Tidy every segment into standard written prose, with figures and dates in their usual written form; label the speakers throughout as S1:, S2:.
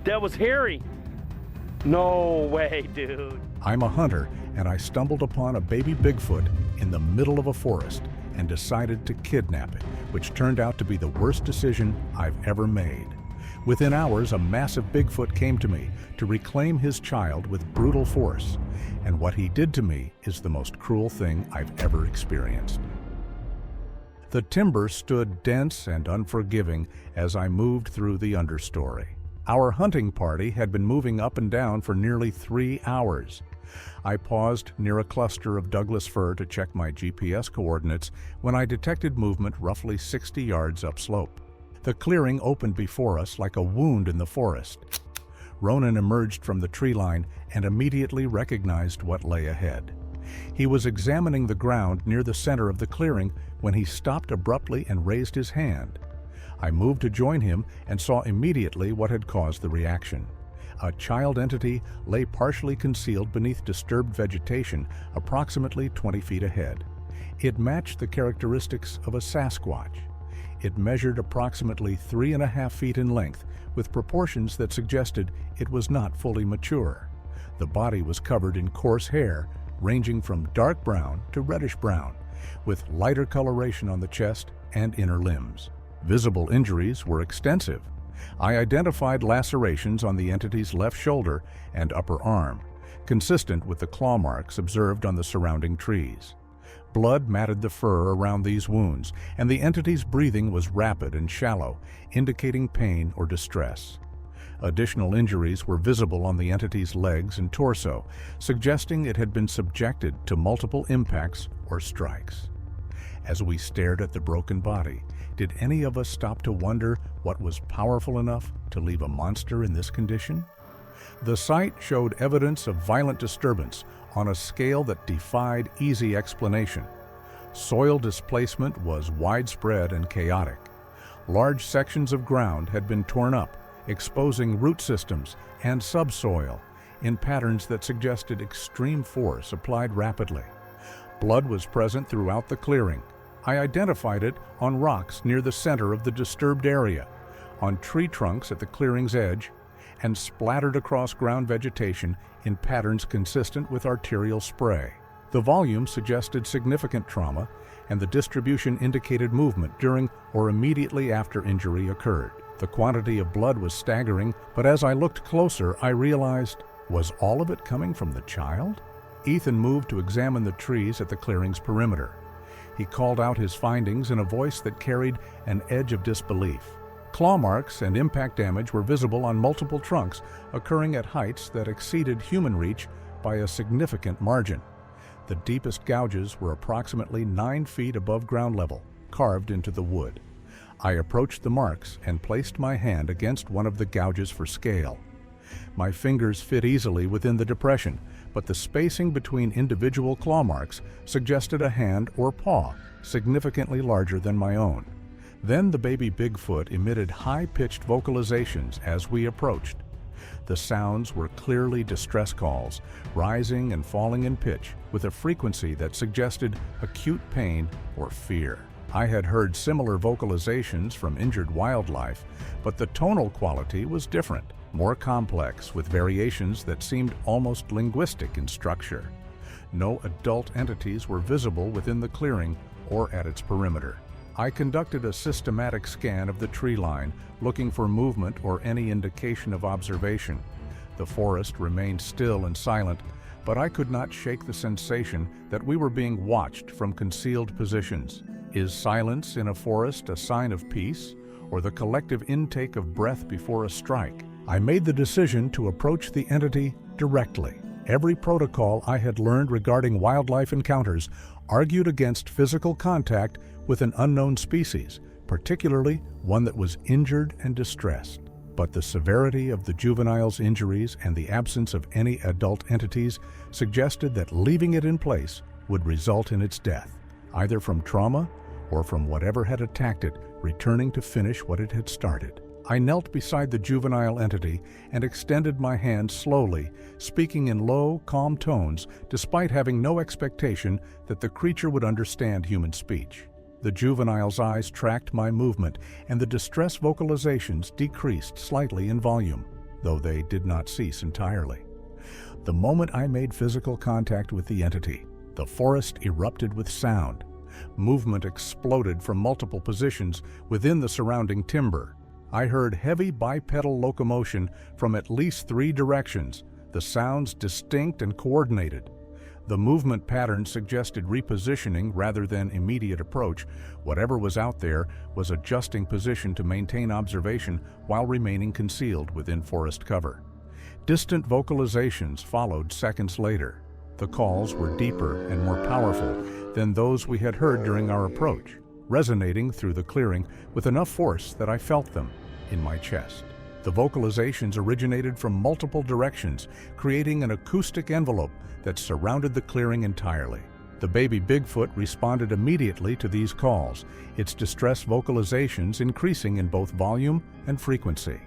S1: That was hairy. No way, dude.
S2: I'm a hunter, and I stumbled upon a baby Bigfoot in the middle of a forest and decided to kidnap it, which turned out to be the worst decision I've ever made. Within hours, a massive Bigfoot came to me to reclaim his child with brutal force, and what he did to me is the most cruel thing I've ever experienced. The timber stood dense and unforgiving as I moved through the understory. Our hunting party had been moving up and down for nearly 3 hours. I paused near a cluster of Douglas fir to check my GPS coordinates when I detected movement roughly 60 yards upslope. The clearing opened before us like a wound in the forest. Ronan emerged from the tree line and immediately recognized what lay ahead. He was examining the ground near the center of the clearing when he stopped abruptly and raised his hand. I moved to join him and saw immediately what had caused the reaction. A child entity lay partially concealed beneath disturbed vegetation approximately 20 feet ahead. It matched the characteristics of a Sasquatch. It measured approximately 3.5 feet in length, with proportions that suggested it was not fully mature. The body was covered in coarse hair, ranging from dark brown to reddish brown, with lighter coloration on the chest and inner limbs. Visible injuries were extensive. I identified lacerations on the entity's left shoulder and upper arm, consistent with the claw marks observed on the surrounding trees. Blood matted the fur around these wounds, and the entity's breathing was rapid and shallow, indicating pain or distress. Additional injuries were visible on the entity's legs and torso, suggesting it had been subjected to multiple impacts or strikes. As we stared at the broken body, did any of us stop to wonder what was powerful enough to leave a monster in this condition? The site showed evidence of violent disturbance on a scale that defied easy explanation. Soil displacement was widespread and chaotic. Large sections of ground had been torn up, exposing root systems and subsoil in patterns that suggested extreme force applied rapidly. Blood was present throughout the clearing. I identified it on rocks near the center of the disturbed area, on tree trunks at the clearing's edge, and splattered across ground vegetation in patterns consistent with arterial spray. The volume suggested significant trauma, and the distribution indicated movement during or immediately after injury occurred. The quantity of blood was staggering, but as I looked closer, I realized, was all of it coming from the child? Ethan moved to examine the trees at the clearing's perimeter. He called out his findings in a voice that carried an edge of disbelief. Claw marks and impact damage were visible on multiple trunks, occurring at heights that exceeded human reach by a significant margin. The deepest gouges were approximately 9 feet above ground level, carved into the wood. I approached the marks and placed my hand against one of the gouges for scale. My fingers fit easily within the depression, but the spacing between individual claw marks suggested a hand or paw significantly larger than my own. Then the baby Bigfoot emitted high-pitched vocalizations as we approached. The sounds were clearly distress calls, rising and falling in pitch with a frequency that suggested acute pain or fear. I had heard similar vocalizations from injured wildlife, but the tonal quality was different, more complex, with variations that seemed almost linguistic in structure. No adult entities were visible within the clearing or at its perimeter. I conducted a systematic scan of the tree line, looking for movement or any indication of observation. The forest remained still and silent, but I could not shake the sensation that we were being watched from concealed positions. Is silence in a forest a sign of peace, or the collective intake of breath before a strike? I made the decision to approach the entity directly. Every protocol I had learned regarding wildlife encounters argued against physical contact with an unknown species, particularly one that was injured and distressed. But the severity of the juvenile's injuries and the absence of any adult entities suggested that leaving it in place would result in its death, either from trauma or from whatever had attacked it returning to finish what it had started. I knelt beside the juvenile entity and extended my hand slowly, speaking in low, calm tones, despite having no expectation that the creature would understand human speech. The juvenile's eyes tracked my movement, and the distress vocalizations decreased slightly in volume. though they did not cease entirely. The moment I made physical contact with the entity, the forest erupted with sound. Movement exploded from multiple positions within the surrounding timber. I heard heavy bipedal locomotion from at least 3 directions, the sounds distinct and coordinated. The movement pattern suggested repositioning rather than immediate approach. Whatever was out there was adjusting position to maintain observation while remaining concealed within forest cover. Distant vocalizations followed seconds later. The calls were deeper and more powerful than those we had heard during our approach, resonating through the clearing with enough force that I felt them in my chest. The vocalizations originated from multiple directions, creating an acoustic envelope that surrounded the clearing entirely. The baby Bigfoot responded immediately to these calls, its distress vocalizations increasing in both volume and frequency.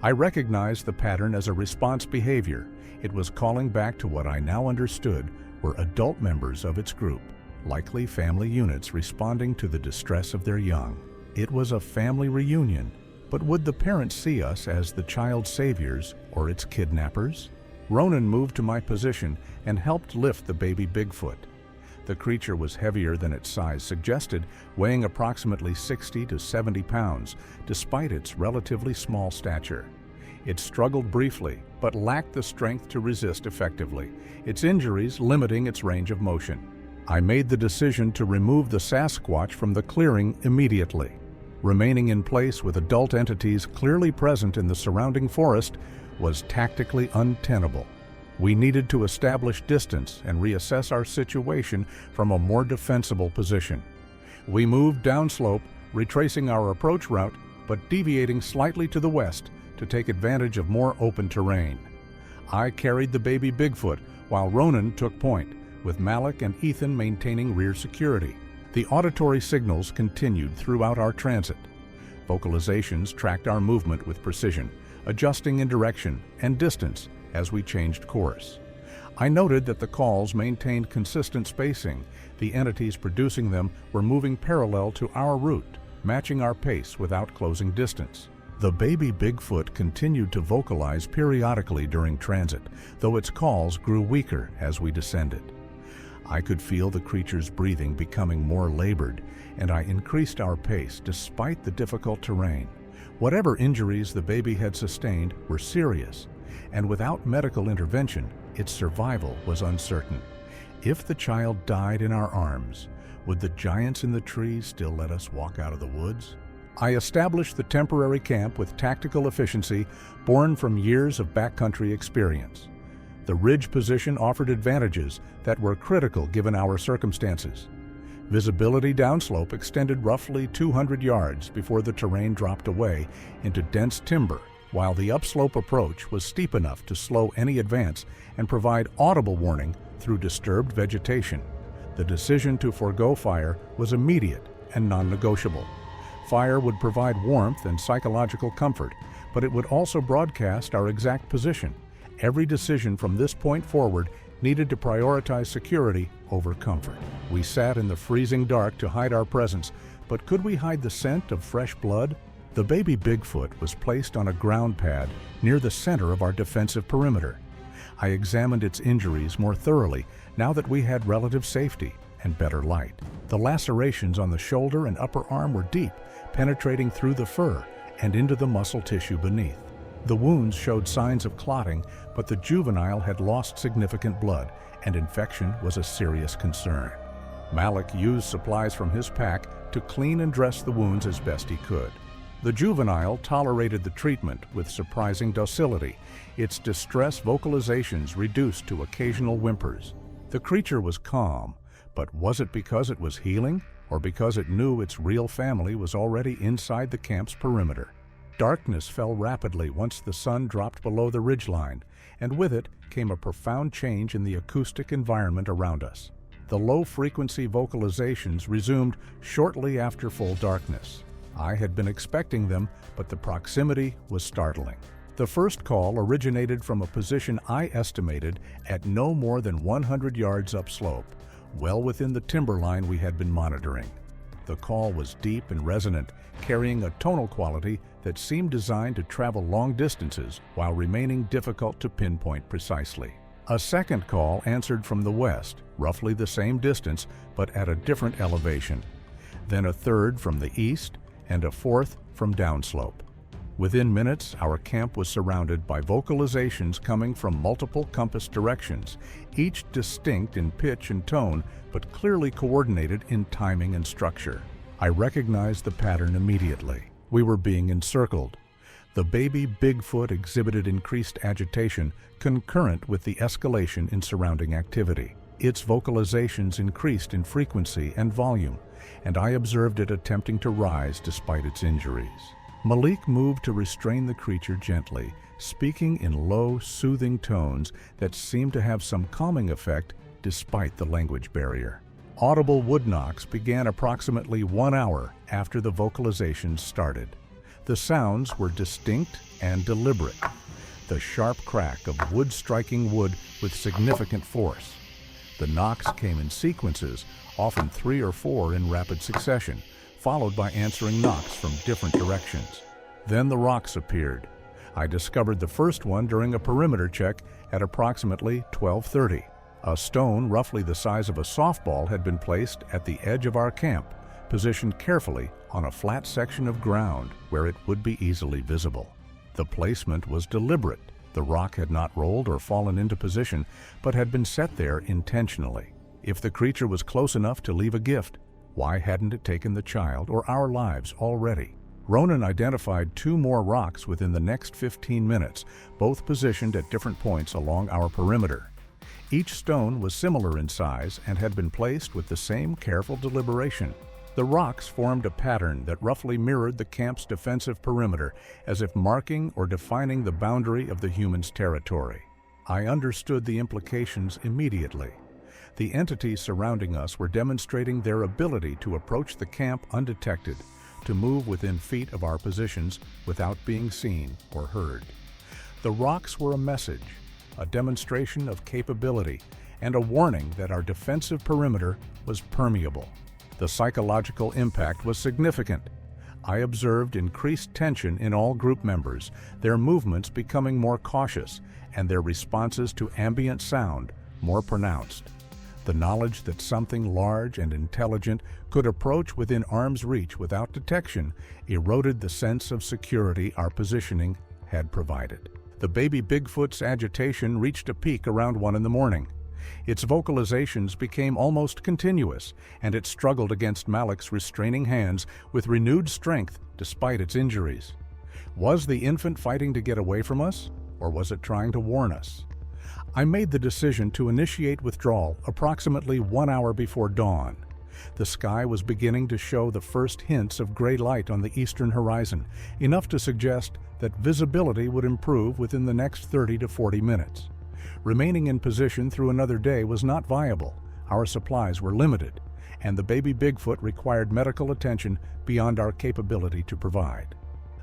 S2: I recognized the pattern as a response behavior. It was calling back to what I now understood were adult members of its group, likely family units responding to the distress of their young. It was a family reunion, but would the parents see us as the child's saviors or its kidnappers? Ronan moved to my position and helped lift the baby Bigfoot. The creature was heavier than its size suggested, weighing approximately 60 to 70 pounds, despite its relatively small stature. It struggled briefly, but lacked the strength to resist effectively, its injuries limiting its range of motion. I made the decision to remove the Sasquatch from the clearing immediately. Remaining in place with adult entities clearly present in the surrounding forest was tactically untenable. We needed to establish distance and reassess our situation from a more defensible position. We moved downslope, retracing our approach route, but deviating slightly to the west to take advantage of more open terrain. I carried the baby Bigfoot while Ronan took point, with Malik and Ethan maintaining rear security. The auditory signals continued throughout our transit. Vocalizations tracked our movement with precision, adjusting in direction and distance as we changed course. I noted that the calls maintained consistent spacing. The entities producing them were moving parallel to our route, matching our pace without closing distance. The baby Bigfoot continued to vocalize periodically during transit, though its calls grew weaker as we descended. I could feel the creature's breathing becoming more labored, and I increased our pace despite the difficult terrain. Whatever injuries the baby had sustained were serious, and without medical intervention, its survival was uncertain. If the child died in our arms, would the giants in the trees still let us walk out of the woods? I established the temporary camp with tactical efficiency born from years of backcountry experience. The ridge position offered advantages that were critical given our circumstances. Visibility downslope extended roughly 200 yards before the terrain dropped away into dense timber, while the upslope approach was steep enough to slow any advance and provide audible warning through disturbed vegetation. The decision to forego fire was immediate and non-negotiable. Fire would provide warmth and psychological comfort, but it would also broadcast our exact position. Every decision from this point forward needed to prioritize security over comfort. We sat in the freezing dark to hide our presence, but could we hide the scent of fresh blood? The baby Bigfoot was placed on a ground pad near the center of our defensive perimeter. I examined its injuries more thoroughly now that we had relative safety and better light. The lacerations on the shoulder and upper arm were deep, penetrating through the fur and into the muscle tissue beneath. The wounds showed signs of clotting, but the juvenile had lost significant blood, and infection was a serious concern. Malik used supplies from his pack to clean and dress the wounds as best he could. The juvenile tolerated the treatment with surprising docility, its distress vocalizations reduced to occasional whimpers. The creature was calm, but was it because it was healing, or because it knew its real family was already inside the camp's perimeter? Darkness fell rapidly once the sun dropped below the ridgeline, and with it came a profound change in the acoustic environment around us. The low-frequency vocalizations resumed shortly after full darkness. I had been expecting them, but the proximity was startling. The first call originated from a position I estimated at no more than 100 yards upslope, well within the timberline we had been monitoring. The call was deep and resonant, carrying a tonal quality that seemed designed to travel long distances while remaining difficult to pinpoint precisely. A second call answered from the west, roughly the same distance but at a different elevation. Then a third from the east and a fourth from downslope. Within minutes, our camp was surrounded by vocalizations coming from multiple compass directions, each distinct in pitch and tone, but clearly coordinated in timing and structure. I recognized the pattern immediately. We were being encircled. The baby Bigfoot exhibited increased agitation concurrent with the escalation in surrounding activity. Its vocalizations increased in frequency and volume, and I observed it attempting to rise despite its injuries. Malik moved to restrain the creature gently, speaking in low, soothing tones that seemed to have some calming effect despite the language barrier. Audible wood knocks began approximately 1 hour after the vocalizations started. The sounds were distinct and deliberate, the sharp crack of wood striking wood with significant force. The knocks came in sequences, often 3 or 4 in rapid succession, followed by answering knocks from different directions. Then the rocks appeared. I discovered the first one during a perimeter check at approximately 12:30. A stone roughly the size of a softball had been placed at the edge of our camp, positioned carefully on a flat section of ground where it would be easily visible. The placement was deliberate. The rock had not rolled or fallen into position, but had been set there intentionally. If the creature was close enough to leave a gift, why hadn't it taken the child or our lives already? Ronan identified 2 more rocks within the next 15 minutes, both positioned at different points along our perimeter. Each stone was similar in size and had been placed with the same careful deliberation. The rocks formed a pattern that roughly mirrored the camp's defensive perimeter, as if marking or defining the boundary of the human's territory. I understood the implications immediately. The entities surrounding us were demonstrating their ability to approach the camp undetected, to move within feet of our positions without being seen or heard. The rocks were a message, a demonstration of capability, and a warning that our defensive perimeter was permeable. The psychological impact was significant. I observed increased tension in all group members, their movements becoming more cautious, and their responses to ambient sound more pronounced. The knowledge that something large and intelligent could approach within arm's reach without detection eroded the sense of security our positioning had provided. The baby Bigfoot's agitation reached a peak around 1 in the morning. Its vocalizations became almost continuous, and it struggled against Malik's restraining hands with renewed strength despite its injuries. Was the infant fighting to get away from us, or was it trying to warn us? I made the decision to initiate withdrawal approximately 1 hour before dawn. The sky was beginning to show the first hints of gray light on the eastern horizon, enough to suggest that visibility would improve within the next 30 to 40 minutes. Remaining in position through another day was not viable. Our supplies were limited, and the baby Bigfoot required medical attention beyond our capability to provide.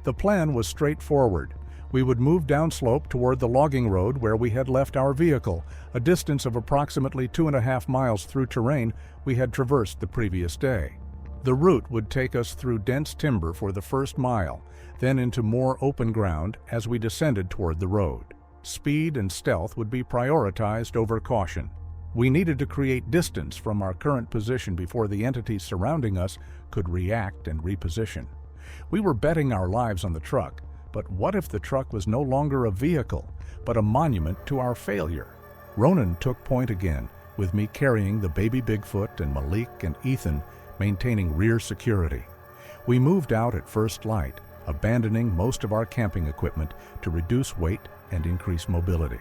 S2: The plan was straightforward. We would move downslope toward the logging road where we had left our vehicle, a distance of approximately 2.5 miles through terrain we had traversed the previous day. The route would take us through dense timber for the first mile, then into more open ground as we descended toward the road. Speed and stealth would be prioritized over caution. We needed to create distance from our current position before the entities surrounding us could react and reposition. We were betting our lives on the truck, but what if the truck was no longer a vehicle, but a monument to our failure? Ronan took point again, with me carrying the baby Bigfoot and Malik and Ethan maintaining rear security. We moved out at first light, abandoning most of our camping equipment to reduce weight and increase mobility.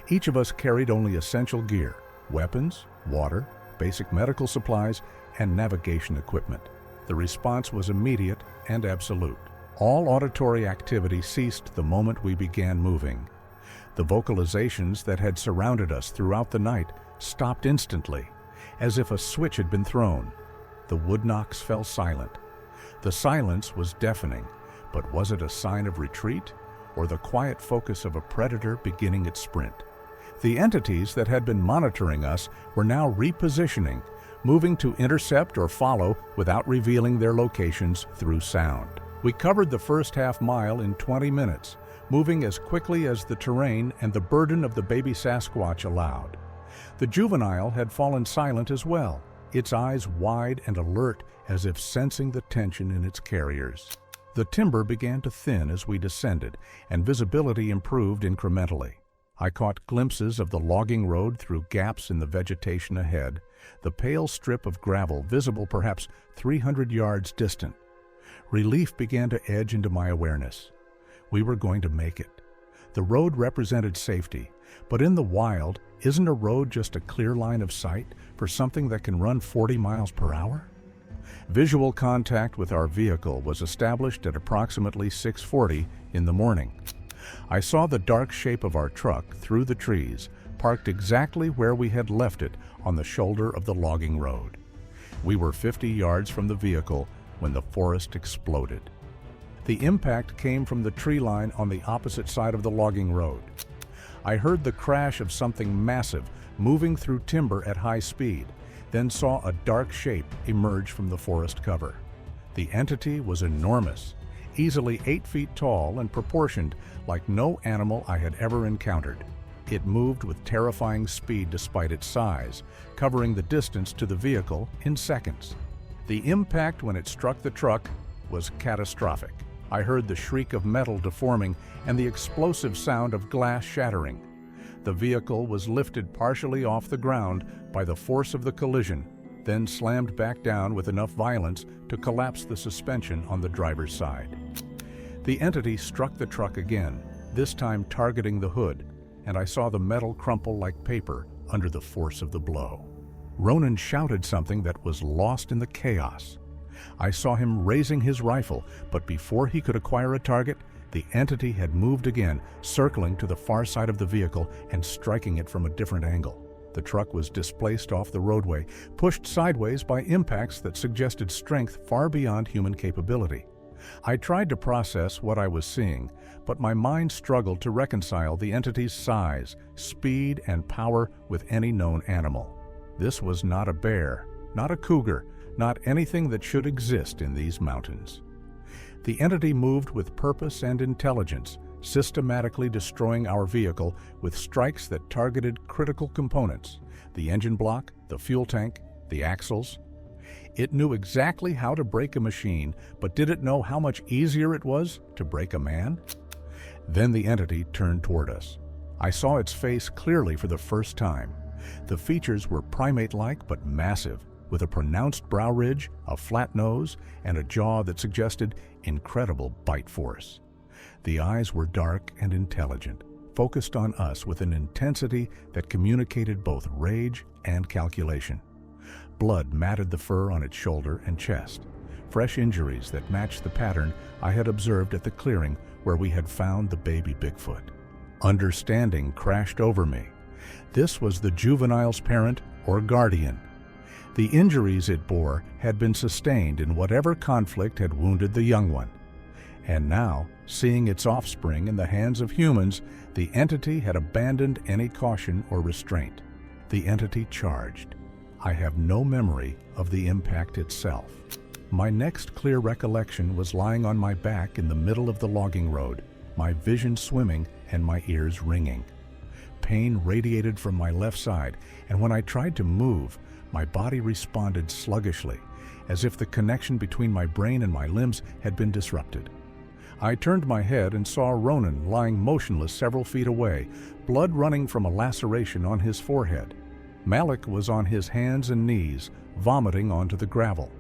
S2: Each of us carried only essential gear: weapons, water, basic medical supplies, and navigation equipment. The response was immediate and absolute. All auditory activity ceased the moment we began moving. The vocalizations that had surrounded us throughout the night stopped instantly, as if a switch had been thrown. The wood knocks fell silent. The silence was deafening, but was it a sign of retreat, or the quiet focus of a predator beginning its sprint? The entities that had been monitoring us were now repositioning, moving to intercept or follow without revealing their locations through sound. We covered the first half-mile in 20 minutes, moving as quickly as the terrain and the burden of the baby Sasquatch allowed. The juvenile had fallen silent as well, its eyes wide and alert as if sensing the tension in its carriers. The timber began to thin as we descended, and visibility improved incrementally. I caught glimpses of the logging road through gaps in the vegetation ahead, the pale strip of gravel visible perhaps 300 yards distant. Relief began to edge into my awareness. We were going to make it. The road represented safety, but in the wild, isn't a road just a clear line of sight for something that can run 40 miles per hour? Visual contact with our vehicle was established at approximately 6:40 in the morning. I saw the dark shape of our truck through the trees, parked exactly where we had left it on the shoulder of the logging road. We were 50 yards from the vehicle when the forest exploded. The impact came from the tree line on the opposite side of the logging road. I heard the crash of something massive moving through timber at high speed, then saw a dark shape emerge from the forest cover. The entity was enormous, easily 8 feet tall and proportioned like no animal I had ever encountered. It moved with terrifying speed despite its size, covering the distance to the vehicle in seconds. The impact when it struck the truck was catastrophic. I heard the shriek of metal deforming and the explosive sound of glass shattering. The vehicle was lifted partially off the ground by the force of the collision, then slammed back down with enough violence to collapse the suspension on the driver's side. The entity struck the truck again, this time targeting the hood, and I saw the metal crumple like paper under the force of the blow. Ronan shouted something that was lost in the chaos. I saw him raising his rifle, but before he could acquire a target, the entity had moved again, circling to the far side of the vehicle and striking it from a different angle. The truck was displaced off the roadway, pushed sideways by impacts that suggested strength far beyond human capability. I tried to process what I was seeing, but my mind struggled to reconcile the entity's size, speed, and power with any known animal. This was not a bear, not a cougar, not anything that should exist in these mountains. The entity moved with purpose and intelligence, systematically destroying our vehicle with strikes that targeted critical components: the engine block, the fuel tank, the axles. It knew exactly how to break a machine, but did it know how much easier it was to break a man? Then the entity turned toward us. I saw its face clearly for the first time. The features were primate-like but massive, with a pronounced brow ridge, a flat nose, and a jaw that suggested incredible bite force. The eyes were dark and intelligent, focused on us with an intensity that communicated both rage and calculation. Blood matted the fur on its shoulder and chest, fresh injuries that matched the pattern I had observed at the clearing where we had found the baby Bigfoot. Understanding crashed over me. This was the juvenile's parent or guardian. The injuries it bore had been sustained in whatever conflict had wounded the young one. And now, seeing its offspring in the hands of humans, the entity had abandoned any caution or restraint. The entity charged. I have no memory of the impact itself. My next clear recollection was lying on my back in the middle of the logging road, my vision swimming and my ears ringing. Pain radiated from my left side, and when I tried to move, my body responded sluggishly, as if the connection between my brain and my limbs had been disrupted. I turned my head and saw Ronan lying motionless several feet away, blood running from a laceration on his forehead. Malik was on his hands and knees, vomiting onto the gravel.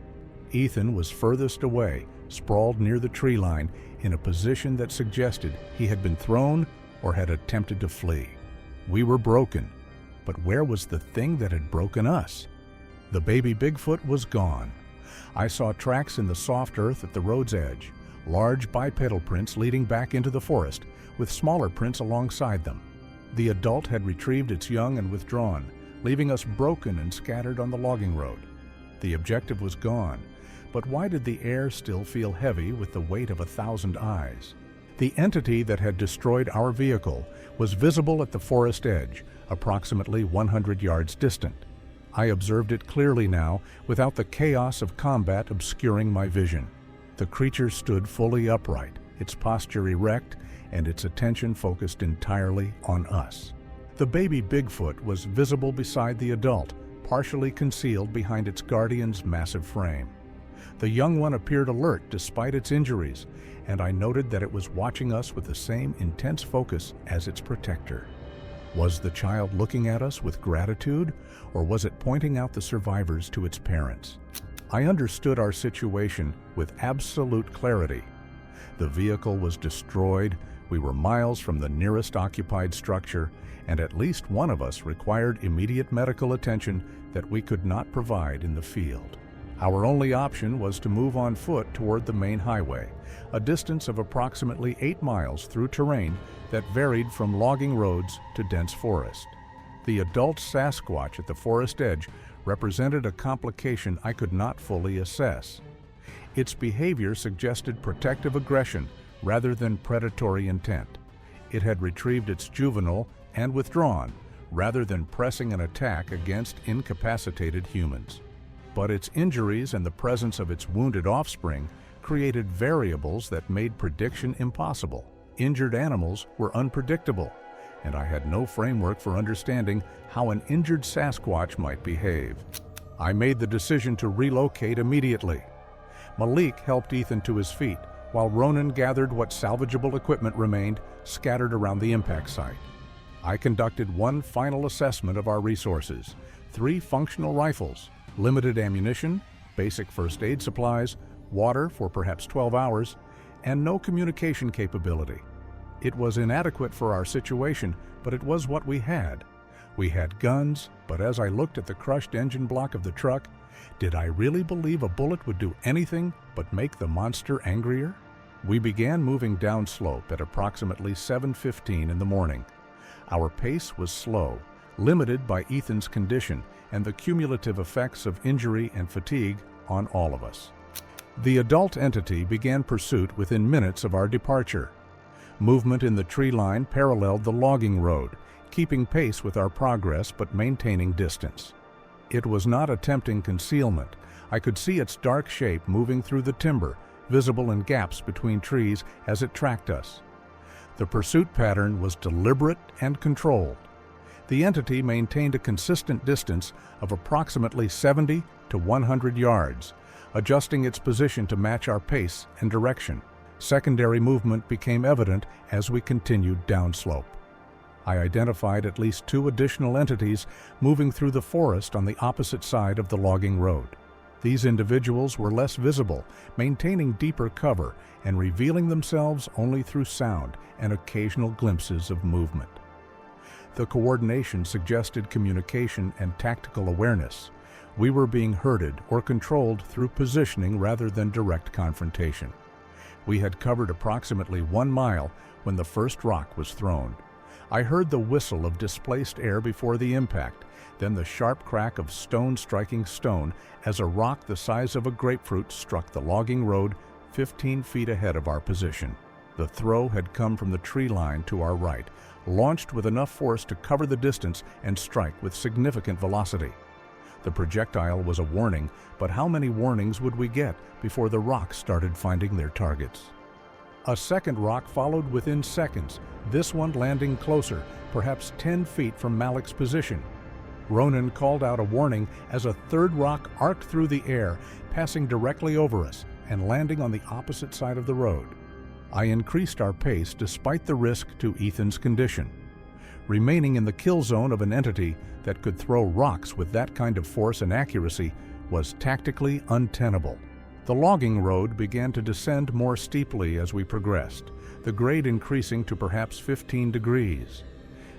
S2: Ethan was furthest away, sprawled near the tree line, in a position that suggested he had been thrown or had attempted to flee. We were broken, but where was the thing that had broken us? The baby Bigfoot was gone. I saw tracks in the soft earth at the road's edge, large bipedal prints leading back into the forest, with smaller prints alongside them. The adult had retrieved its young and withdrawn, leaving us broken and scattered on the logging road. The objective was gone, but why did the air still feel heavy with the weight of 1,000 eyes? The entity that had destroyed our vehicle was visible at the forest edge, approximately 100 yards distant. I observed it clearly now, without the chaos of combat obscuring my vision. The creature stood fully upright, its posture erect, and its attention focused entirely on us. The baby Bigfoot was visible beside the adult, partially concealed behind its guardian's massive frame. The young one appeared alert despite its injuries, and I noted that it was watching us with the same intense focus as its protector. Was the child looking at us with gratitude, or was it pointing out the survivors to its parents? I understood our situation with absolute clarity. The vehicle was destroyed, we were miles from the nearest occupied structure, and at least one of us required immediate medical attention that we could not provide in the field. Our only option was to move on foot toward the main highway, a distance of approximately 8 miles through terrain that varied from logging roads to dense forest. The adult Sasquatch at the forest edge represented a complication I could not fully assess. Its behavior suggested protective aggression rather than predatory intent. It had retrieved its juvenile and withdrawn, rather than pressing an attack against incapacitated humans. But its injuries and the presence of its wounded offspring created variables that made prediction impossible. Injured animals were unpredictable, and I had no framework for understanding how an injured Sasquatch might behave. I made the decision to relocate immediately. Malik helped Ethan to his feet, while Ronan gathered what salvageable equipment remained scattered around the impact site. I conducted one final assessment of our resources: 3 functional rifles, limited ammunition, basic first aid supplies, water for perhaps 12 hours, and no communication capability. It was inadequate for our situation, but it was what we had. We had guns, but as I looked at the crushed engine block of the truck, did I really believe a bullet would do anything but make the monster angrier? We began moving downslope at approximately 7:15 in the morning. Our pace was slow, limited by Ethan's condition and the cumulative effects of injury and fatigue on all of us. The adult entity began pursuit within minutes of our departure. Movement in the tree line paralleled the logging road, keeping pace with our progress but maintaining distance. It was not attempting concealment. I could see its dark shape moving through the timber, visible in gaps between trees as it tracked us. The pursuit pattern was deliberate and controlled. The entity maintained a consistent distance of approximately 70 to 100 yards, adjusting its position to match our pace and direction. Secondary movement became evident as we continued downslope. I identified at least 2 additional entities moving through the forest on the opposite side of the logging road. These individuals were less visible, maintaining deeper cover and revealing themselves only through sound and occasional glimpses of movement. The coordination suggested communication and tactical awareness. We were being herded or controlled through positioning rather than direct confrontation. We had covered approximately 1 mile when the first rock was thrown. I heard the whistle of displaced air before the impact, then the sharp crack of stone striking stone as a rock the size of a grapefruit struck the logging road 15 feet ahead of our position. The throw had come from the tree line to our right, launched with enough force to cover the distance and strike with significant velocity. The projectile was a warning, but how many warnings would we get before the rocks started finding their targets? A second rock followed within seconds, this one landing closer, perhaps 10 feet from Malik's position. Ronan called out a warning as a third rock arced through the air, passing directly over us and landing on the opposite side of the road. I increased our pace despite the risk to Ethan's condition. Remaining in the kill zone of an entity that could throw rocks with that kind of force and accuracy was tactically untenable. The logging road began to descend more steeply as we progressed, the grade increasing to perhaps 15 degrees.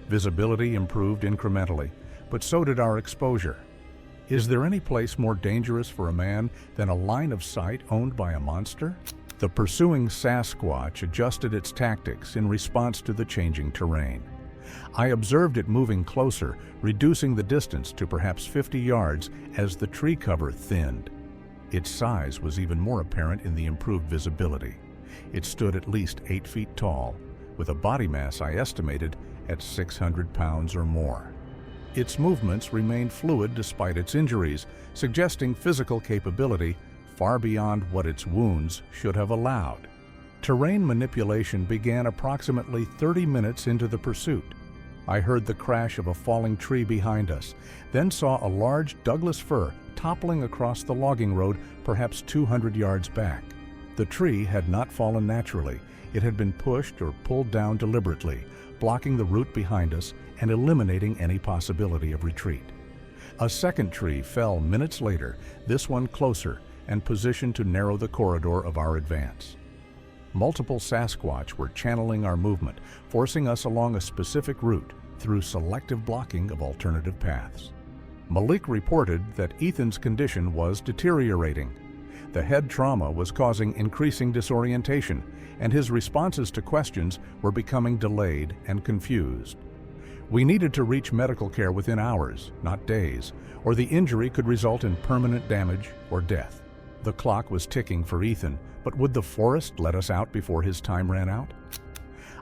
S2: Visibility improved incrementally, but so did our exposure. Is there any place more dangerous for a man than a line of sight owned by a monster? The pursuing Sasquatch adjusted its tactics in response to the changing terrain. I observed it moving closer, reducing the distance to perhaps 50 yards as the tree cover thinned. Its size was even more apparent in the improved visibility. It stood at least 8 feet tall, with a body mass I estimated at 600 pounds or more. Its movements remained fluid despite its injuries, suggesting physical capability far beyond what its wounds should have allowed. Terrain manipulation began approximately 30 minutes into the pursuit. I heard the crash of a falling tree behind us, then saw a large Douglas fir toppling across the logging road perhaps 200 yards back. The tree had not fallen naturally. It had been pushed or pulled down deliberately, blocking the route behind us and eliminating any possibility of retreat. A second tree fell minutes later, this one closer and positioned to narrow the corridor of our advance. Multiple Sasquatch were channeling our movement, forcing us along a specific route through selective blocking of alternative paths. Malik reported that Ethan's condition was deteriorating. The head trauma was causing increasing disorientation, and his responses to questions were becoming delayed and confused. We needed to reach medical care within hours, not days, or the injury could result in permanent damage or death. The clock was ticking for Ethan, but would the forest let us out before his time ran out?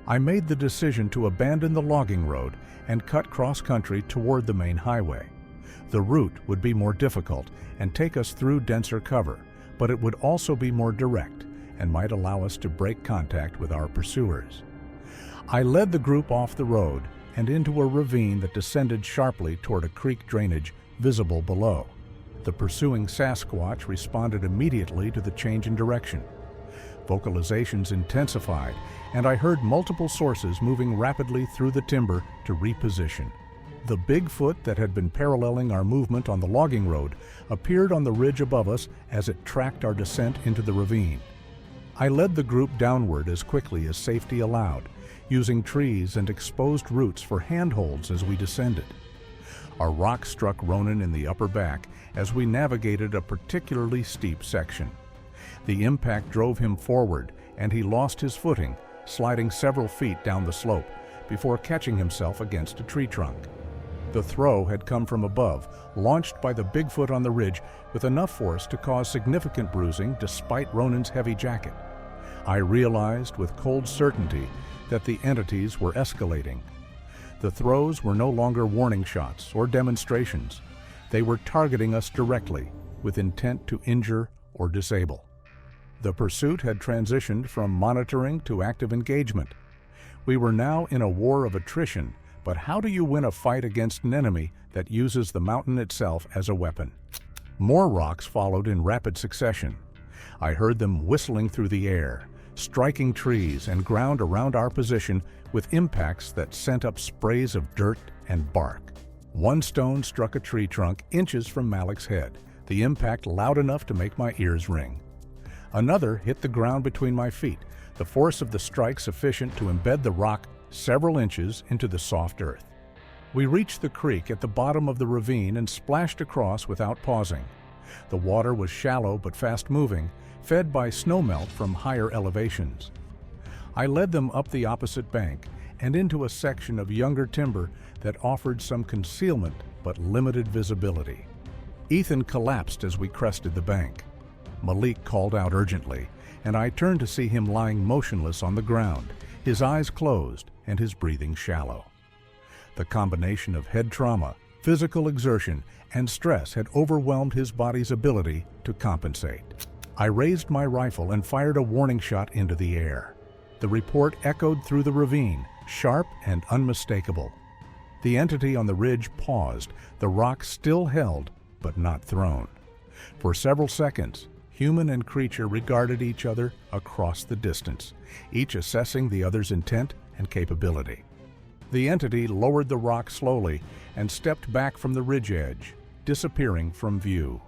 S2: I made the decision to abandon the logging road and cut cross-country toward the main highway. The route would be more difficult and take us through denser cover, but it would also be more direct and might allow us to break contact with our pursuers. I led the group off the road and into a ravine that descended sharply toward a creek drainage visible below. The pursuing Sasquatch responded immediately to the change in direction. Vocalizations intensified, and I heard multiple sources moving rapidly through the timber to reposition. The Bigfoot that had been paralleling our movement on the logging road appeared on the ridge above us as it tracked our descent into the ravine. I led the group downward as quickly as safety allowed, using trees and exposed roots for handholds as we descended. A rock struck Ronan in the upper back as we navigated a particularly steep section. The impact drove him forward, and he lost his footing, sliding several feet down the slope before catching himself against a tree trunk. The throw had come from above, launched by the Bigfoot on the ridge with enough force to cause significant bruising despite Ronan's heavy jacket. I realized with cold certainty that the entities were escalating. The throws were no longer warning shots or demonstrations. They were targeting us directly with intent to injure or disable. The pursuit had transitioned from monitoring to active engagement. We were now in a war of attrition, but how do you win a fight against an enemy that uses the mountain itself as a weapon? More rocks followed in rapid succession. I heard them whistling through the air, striking trees and ground around our position with impacts that sent up sprays of dirt and bark. One stone struck a tree trunk inches from Malik's head, the impact loud enough to make my ears ring. Another hit the ground between my feet, the force of the strike sufficient to embed the rock several inches into the soft earth. We reached the creek at the bottom of the ravine and splashed across without pausing. The water was shallow but fast-moving, fed by snowmelt from higher elevations. I led them up the opposite bank and into a section of younger timber that offered some concealment but limited visibility. Ethan collapsed as we crested the bank. Malik called out urgently, and I turned to see him lying motionless on the ground, his eyes closed and his breathing shallow. The combination of head trauma, physical exertion, and stress had overwhelmed his body's ability to compensate. I raised my rifle and fired a warning shot into the air. The report echoed through the ravine, sharp and unmistakable. The entity on the ridge paused, the rock still held, but not thrown. For several seconds, human and creature regarded each other across the distance, each assessing the other's intent and capability. The entity lowered the rock slowly and stepped back from the ridge edge, disappearing from view.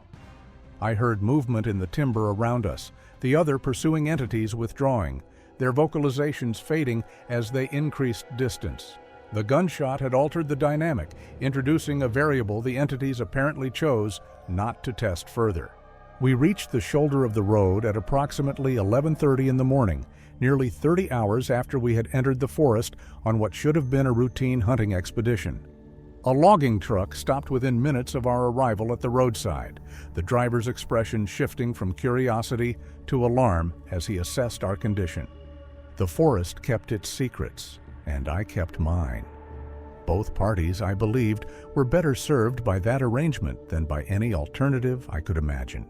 S2: I heard movement in the timber around us, the other pursuing entities withdrawing, their vocalizations fading as they increased distance. The gunshot had altered the dynamic, introducing a variable the entities apparently chose not to test further. We reached the shoulder of the road at approximately 11:30 in the morning, nearly 30 hours after we had entered the forest on what should have been a routine hunting expedition. A logging truck stopped within minutes of our arrival at the roadside, the driver's expression shifting from curiosity to alarm as he assessed our condition. The forest kept its secrets, and I kept mine. Both parties, I believed, were better served by that arrangement than by any alternative I could imagine.